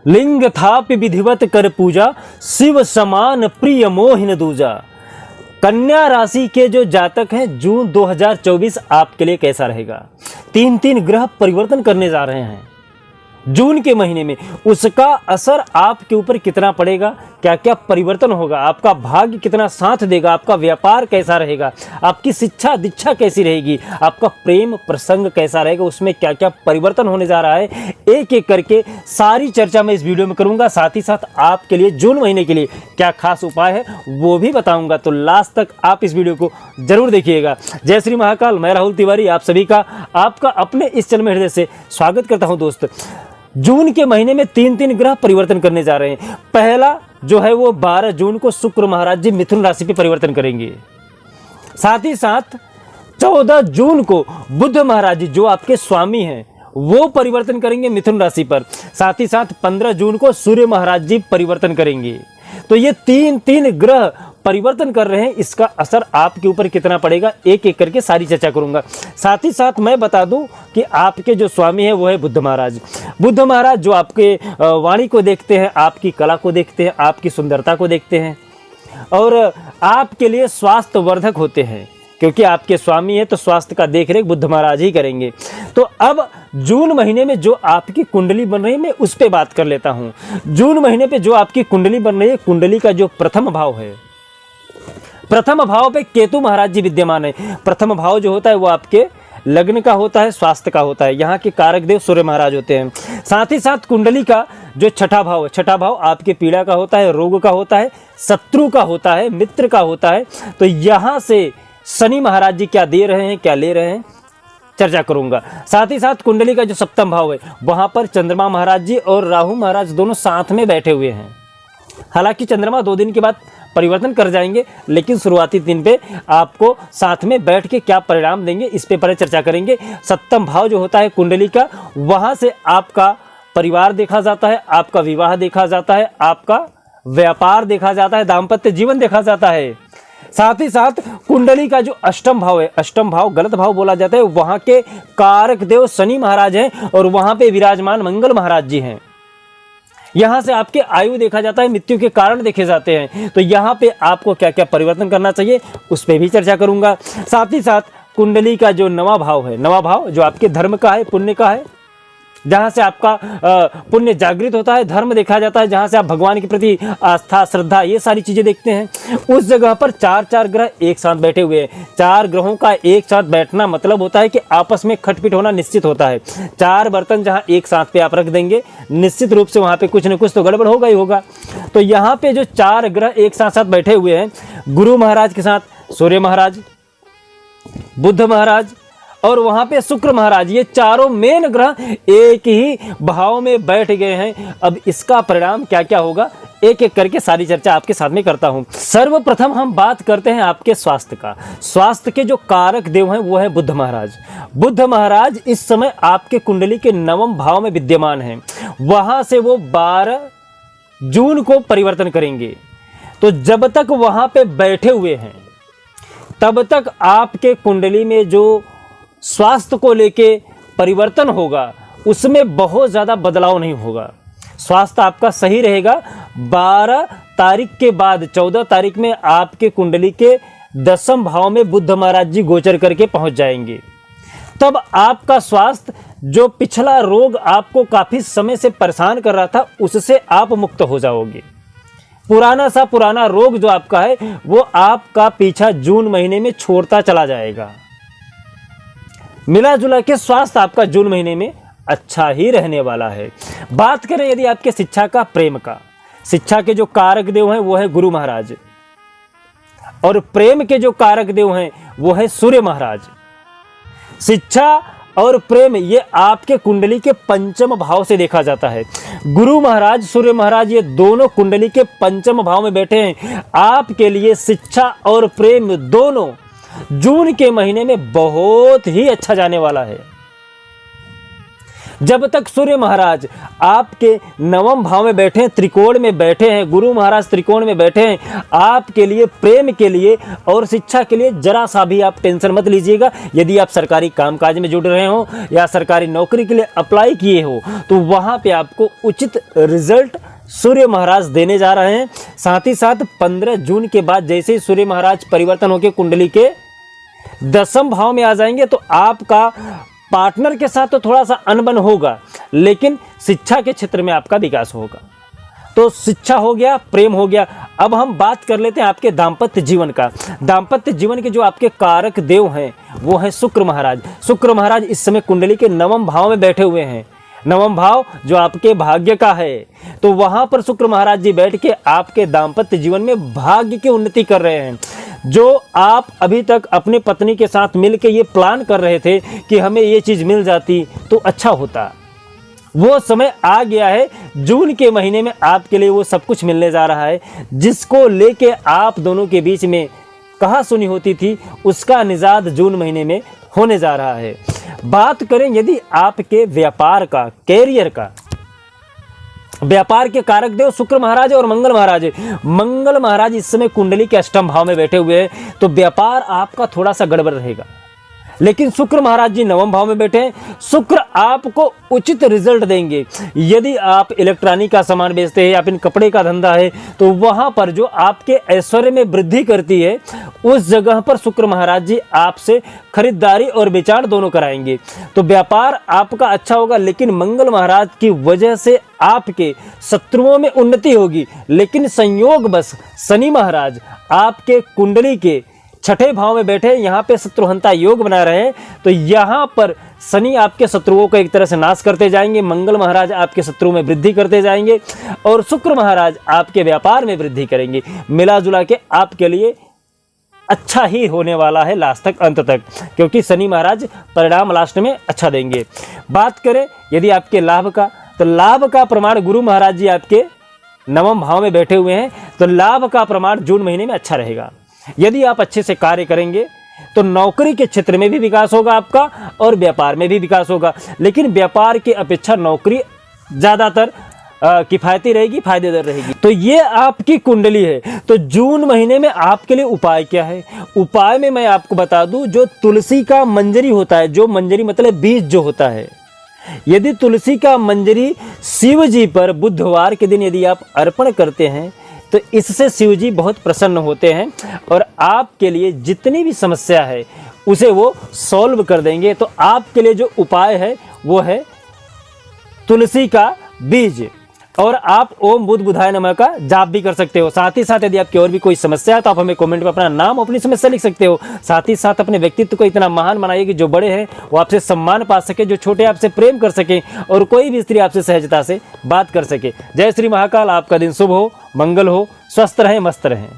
लिंग थापि विधिवत कर पूजा, शिव समान प्रिय मोहिन दूजा। कन्या राशि के जो जातक हैं, जून 2024 आपके लिए कैसा रहेगा? तीन तीन ग्रह परिवर्तन करने जा रहे हैं जून के महीने में। उसका असर आपके ऊपर कितना पड़ेगा, क्या क्या परिवर्तन होगा, आपका भाग्य कितना साथ देगा, आपका व्यापार कैसा रहेगा, आपकी शिक्षा दीक्षा कैसी रहेगी, आपका प्रेम प्रसंग कैसा रहेगा, उसमें क्या क्या परिवर्तन होने जा रहा है, एक एक करके सारी चर्चा मैं इस वीडियो में करूंगा। साथ ही साथ आपके लिए जून महीने के लिए क्या खास उपाय है वो भी बताऊंगा, तो लास्ट तक आप इस वीडियो को जरूर देखिएगा। जय श्री महाकाल, मैं राहुल तिवारी आप सभी का आपका अपने इस चैनल में हृदय से स्वागत करता हूं। दोस्त, जून के महीने में तीन तीन ग्रह परिवर्तन करने जा रहे हैं। पहला जो है वो 12 जून को शुक्र महाराज जी मिथुन राशि पे परिवर्तन करेंगे। साथ ही साथ 14 जून को बुध महाराज जी जो आपके स्वामी हैं वो परिवर्तन करेंगे मिथुन राशि पर। साथ ही साथ 15 जून को सूर्य महाराज जी परिवर्तन करेंगे। तो ये तीन तीन ग्रह परिवर्तन कर रहे हैं, इसका असर आपके ऊपर कितना पड़ेगा एक एक करके सारी चर्चा करूंगा। साथ ही साथ मैं बता दूं कि आपके जो स्वामी है वो है बुध महाराज। बुध महाराज जो आपके वाणी को देखते हैं, आपकी कला को देखते हैं, आपकी सुंदरता को देखते हैं और आपके लिए स्वास्थ्य वर्धक होते हैं, क्योंकि आपके स्वामी है तो स्वास्थ्य का देखरेख बुध महाराज ही करेंगे। तो अब जून महीने में जो आपकी कुंडली बन रही है मैं उस पर बात कर लेता हूं। जून महीने पे जो आपकी कुंडली बन रही है, कुंडली का जो प्रथम भाव है, प्रथम भाव पे केतु महाराज जी विद्यमान है। प्रथम भाव जो होता है वो आपके लग्न का होता है, स्वास्थ्य का होता है, यहाँ के कारक देव सूर्य महाराज होते हैं। साथ ही साथ कुंडली का जो छठा भाव है, छठा भाव आपके पीड़ा का होता है, रोग का होता है, शत्रु का होता है, मित्र का होता है। तो यहाँ से शनि महाराज जी क्या दे रहे हैं, क्या ले रहे हैं, चर्चा करूंगा। साथ ही साथ कुंडली का जो सप्तम भाव है वहां पर चंद्रमा महाराज जी और राहु महाराज दोनों साथ में बैठे हुए हैं। हालांकि चंद्रमा 2 दिन के बाद परिवर्तन कर जाएंगे, लेकिन शुरुआती दिन पे आपको साथ में बैठ के क्या परिणाम देंगे इस पे पहले चर्चा करेंगे। सप्तम भाव जो होता है कुंडली का, वहां से आपका परिवार देखा जाता है, आपका विवाह देखा जाता है, आपका व्यापार देखा जाता है, दाम्पत्य जीवन देखा जाता है। साथ ही साथ कुंडली का जो अष्टम भाव है, अष्टम भाव गलत भाव बोला जाता है, वहां के कारक देव शनि महाराज हैं और वहां पे विराजमान मंगल महाराज जी हैं। यहां से आपके आयु देखा जाता है, मृत्यु के कारण देखे जाते हैं। तो यहां पे आपको क्या क्या परिवर्तन करना चाहिए उस पर भी चर्चा करूंगा। साथ ही साथ कुंडली का जो नवा भाव है, नवा भाव जो आपके धर्म का है, पुण्य का है, जहां से आपका पुण्य जागृत होता है, धर्म देखा जाता है, जहां से आप भगवान के प्रति आस्था श्रद्धा ये सारी चीजें देखते हैं, उस जगह पर 4 ग्रह एक साथ बैठे हुए हैं। 4 ग्रहों का एक साथ बैठना मतलब होता है कि आपस में खटपिट होना निश्चित होता है। 4 बर्तन जहां एक साथ पे आप रख देंगे, निश्चित रूप से वहां पे कुछ न कुछ तो गड़बड़ होगा ही होगा। तो यहाँ पे जो 4 ग्रह एक साथ बैठे हुए हैं, गुरु महाराज के साथ सूर्य महाराज, बुध महाराज और वहां पे शुक्र महाराज, ये चारों मेन ग्रह एक ही भाव में बैठ गए हैं। अब इसका परिणाम क्या क्या होगा एक एक करके सारी चर्चा आपके साथ में करता हूं। सर्वप्रथम हम बात करते हैं आपके स्वास्थ्य का। स्वास्थ्य के जो कारक देव हैं वो है बुध महाराज। बुध महाराज इस समय आपके कुंडली के 9वें भाव में विद्यमान हैं। वहां से वो 12 जून को परिवर्तन करेंगे। तो जब तक वहां पे बैठे हुए हैं तब तक आपके कुंडली में जो स्वास्थ्य को लेके परिवर्तन होगा उसमें बहुत ज़्यादा बदलाव नहीं होगा। स्वास्थ्य आपका सही रहेगा। 12 तारीख के बाद 14 तारीख में आपके कुंडली के 10वें भाव में बुध महाराज जी गोचर करके पहुंच जाएंगे। तब आपका स्वास्थ्य, जो पिछला रोग आपको काफ़ी समय से परेशान कर रहा था, उससे आप मुक्त हो जाओगे। पुराना रोग जो आपका है वो आपका पीछा जून महीने में छोड़ता चला जाएगा। मिला जुला के स्वास्थ्य आपका जून महीने में अच्छा ही रहने वाला है। बात करें यदि आपके शिक्षा का, प्रेम का, शिक्षा के जो कारक देव हैं वो है गुरु महाराज और प्रेम के जो कारक देव हैं वो है सूर्य महाराज। शिक्षा और प्रेम ये आपके कुंडली के 5वें भाव से देखा जाता है। गुरु महाराज, सूर्य महाराज ये दोनों कुंडली के 5वें भाव में बैठे हैं। आपके लिए शिक्षा और प्रेम दोनों जून के महीने में बहुत ही अच्छा जाने वाला है। जब तक सूर्य महाराज आपके नवम भाव में बैठे हैं, त्रिकोण में बैठे हैं, गुरु महाराज त्रिकोण में बैठे हैं, आपके लिए प्रेम के लिए और शिक्षा के लिए जरा सा भी आप टेंशन मत लीजिएगा। यदि आप सरकारी कामकाज में जुड़ रहे हो या सरकारी नौकरी के लिए अप्लाई किए हो तो वहां पे आपको उचित रिजल्ट सूर्य महाराज देने जा रहे हैं। साथ ही साथ 15 जून के बाद जैसे ही सूर्य महाराज परिवर्तन होकर कुंडली के 10वें भाव में आ जाएंगे तो आपका पार्टनर के साथ तो थोड़ा सा अनबन होगा, लेकिन शिक्षा के क्षेत्र में आपका विकास होगा। तो शिक्षा हो गया, प्रेम हो गया। अब हम बात कर लेते हैं आपके दाम्पत्य जीवन का। दाम्पत्य जीवन के जो आपके कारक देव हैं वो हैं शुक्र महाराज। शुक्र महाराज इस समय कुंडली के 9वें भाव में बैठे हुए हैं। 9वां भाव जो आपके भाग्य का है, तो वहां पर शुक्र महाराज जी बैठ के आपके दाम्पत्य जीवन में भाग्य की उन्नति कर रहे हैं। जो आप अभी तक अपनी पत्नी के साथ मिलके ये प्लान कर रहे थे कि हमें ये चीज मिल जाती तो अच्छा होता, वो समय आ गया है। जून के महीने में आपके लिए वो सब कुछ मिलने जा रहा है। जिसको लेके आप दोनों के बीच में कहा सुनी होती थी, उसका निजात जून महीने में होने जा रहा है। बात करें यदि आपके व्यापार का, कैरियर का, व्यापार के कारक देव शुक्र महाराज और मंगल महाराज। मंगल महाराज इस समय कुंडली के 8वें भाव में बैठे हुए हैं, तो व्यापार आपका थोड़ा सा गड़बड़ रहेगा। लेकिन शुक्र महाराज जी 9वें भाव में बैठे हैं। शुक्र आपको उचित रिजल्ट देंगे। यदि आप इलेक्ट्रॉनिक का सामान बेचते हैं या फिर कपड़े का धंधा है तो वहां पर जो आपके ऐश्वर्य में वृद्धि करती है, उस जगह पर शुक्र महाराज जी आपसे खरीदारी और बेचार दोनों कराएंगे। तो व्यापार आपका अच्छा होगा, लेकिन मंगल महाराज की वजह से आपके शत्रुओं में उन्नति होगी। लेकिन संयोग बस शनि महाराज आपके कुंडली के 6ठे भाव में बैठे, यहाँ पे शत्रुहंता योग बना रहे हैं। तो यहाँ पर शनि आपके शत्रुओं को एक तरह से नाश करते जाएंगे, मंगल महाराज आपके शत्रुओं में वृद्धि करते जाएंगे और शुक्र महाराज आपके व्यापार में वृद्धि करेंगे। मिला जुला के आपके लिए अच्छा ही होने वाला है लास्ट तक, अंत तक, क्योंकि शनि महाराज परिणाम लास्ट में अच्छा देंगे। बात करें यदि आपके लाभ का, तो लाभ का प्रमाण गुरु महाराज जी आपके 9वें भाव में बैठे हुए हैं, तो लाभ का प्रमाण जून महीने में अच्छा रहेगा। यदि आप अच्छे से कार्य करेंगे तो नौकरी के क्षेत्र में भी विकास होगा आपका और व्यापार में भी विकास होगा। लेकिन व्यापार की अपेक्षा नौकरी ज़्यादातर किफ़ायती रहेगी, फायदेदार रहेगी। तो ये आपकी कुंडली है। तो जून महीने में आपके लिए उपाय क्या है? उपाय में मैं आपको बता दूं, जो तुलसी का मंजरी होता है, जो मंजरी मतलब बीज जो होता है, यदि तुलसी का मंजरी शिव जी पर बुधवार के दिन यदि आप अर्पण करते हैं तो इससे शिव जी बहुत प्रसन्न होते हैं और आपके लिए जितनी भी समस्या है उसे वो सॉल्व कर देंगे। तो आपके लिए जो उपाय है वो है तुलसी का बीज, और आप ओम बुध बुधाय नमः का जाप भी कर सकते हो। साथ ही साथ यदि आपकी और भी कोई समस्या है तो आप हमें कमेंट में अपना नाम, अपनी समस्या लिख सकते हो। साथ ही साथ अपने व्यक्तित्व को इतना महान बनाइए कि जो बड़े हैं वो आपसे सम्मान पा सके, जो छोटे आपसे प्रेम कर सके और कोई भी स्त्री आपसे सहजता से बात कर सके। जय श्री महाकाल। आपका दिन शुभ हो, मंगल हो, स्वस्थ रहें, मस्त रहें।